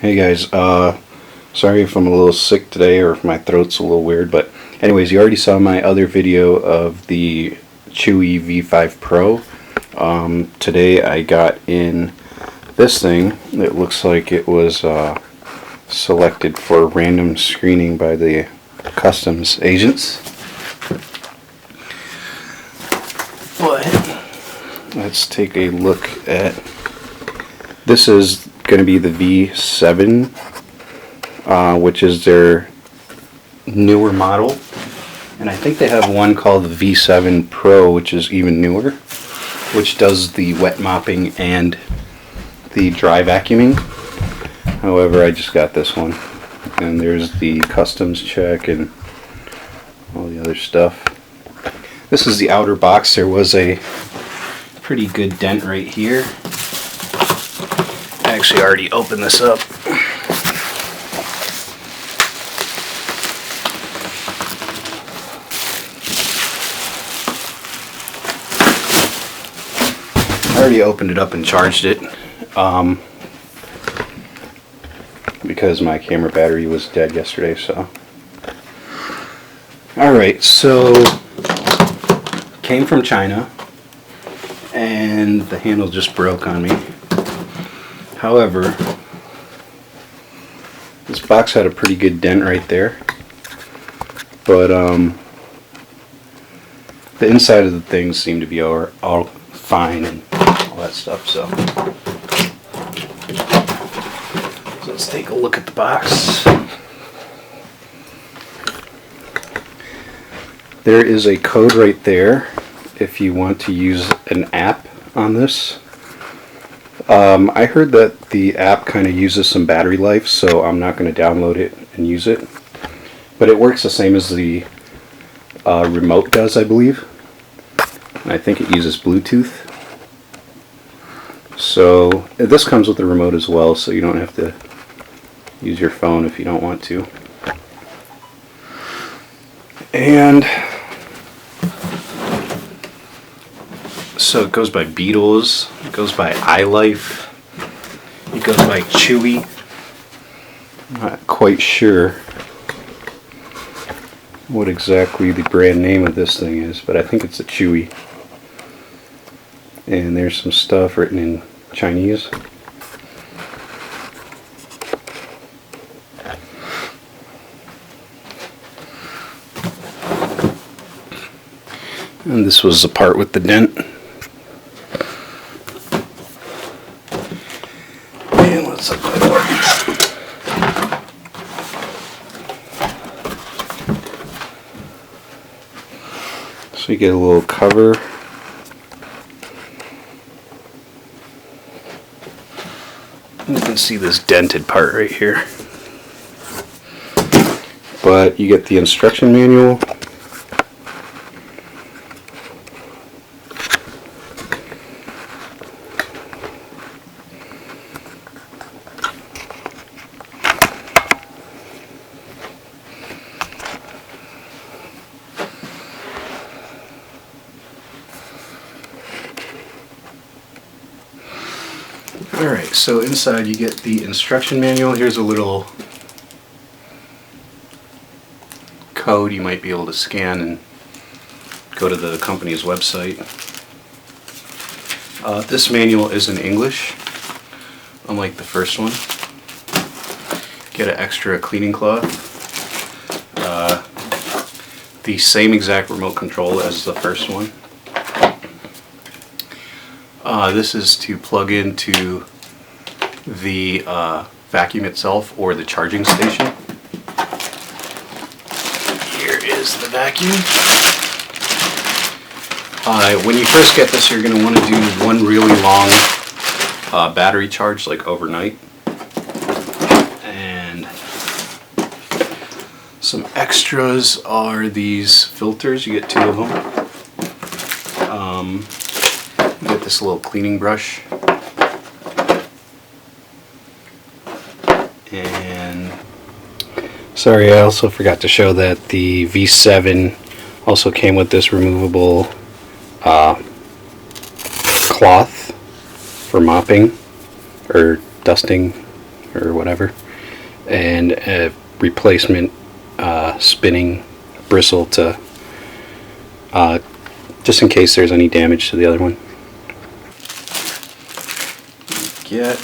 Hey guys, sorry if I'm a little sick today or if my throat's a little weird, but anyways, you already saw my other video of the Chuwi V5 Pro. Today I got in this thing that looks like it was selected for random screening by the customs agents. But let's take a look at, this is going to be the V7, which is their newer model, and I think they have one called the V7 Pro, which is even newer, which does the wet mopping and the dry vacuuming. However, I just got this one, and there's the customs check and all the other stuff. This is the outer box. There was a pretty good dent right here. I actually already opened this up. I already opened it up and charged it because my camera battery was dead yesterday. So, alright, so came from China and the handle just broke on me. However, this box had a pretty good dent right there, but the inside of the things seemed to be all fine and all that stuff. So let's take a look at the box. There is a code right there if you want to use an app on this. I heard that the app kind of uses some battery life, so I'm not going to download it and use it. But it works the same as the remote does, I believe. And I think it uses Bluetooth. So this comes with the remote as well, so you don't have to use your phone if you don't want to. And so it goes by Beatles, it goes by iLIFE, it goes by Chuwi. I'm not quite sure what exactly the brand name of this thing is, but I think it's a Chuwi. And there's some stuff written in Chinese. And this was the part with the dent. And let's open the door. So you get a little cover. You can see this dented part right here. But you get the instruction manual. Alright, so inside you get the instruction manual. Here's a little code you might be able to scan and go to the company's website. This manual is in English, unlike the first one. Get an extra cleaning cloth. The same exact remote control as the first one. This is to plug into the vacuum itself or the charging station. Here is the vacuum. When you first get this, you're going to want to do one really long battery charge, like overnight. And some extras are these filters. You get 2 of them. You get this little cleaning brush, and sorry, I also forgot to show that the V7 also came with this removable cloth for mopping or dusting or whatever, and a replacement spinning bristle to just in case there's any damage to the other one. Get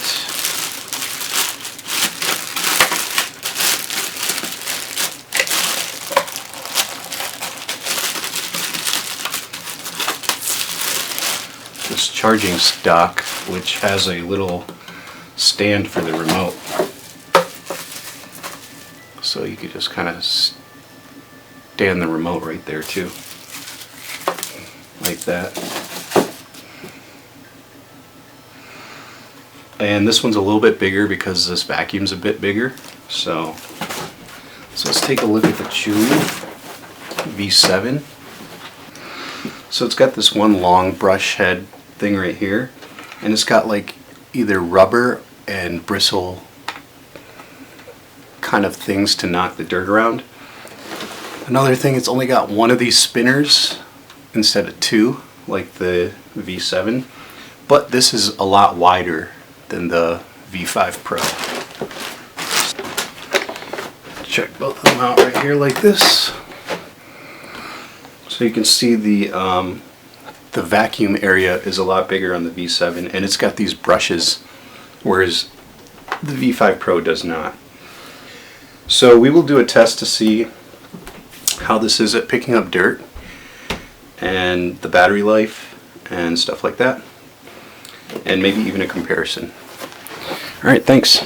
this charging stock, which has a little stand for the remote, so you could just kind of stand the remote right there too, like that. And this one's a little bit bigger because this vacuum's a bit bigger. So let's take a look at the Chuwi V7. So it's got this one long brush head thing right here, and it's got like either rubber and bristle kind of things to knock the dirt around. Another thing, it's only got one of these spinners instead of two like the V7, but this is a lot wider than the V5 Pro. Check both of them out right here like this. So you can see the vacuum area is a lot bigger on the V7, and it's got these brushes, whereas the V5 Pro does not. So we will do a test to see how this is at picking up dirt and the battery life and stuff like that, and maybe even a comparison. Alright, thanks.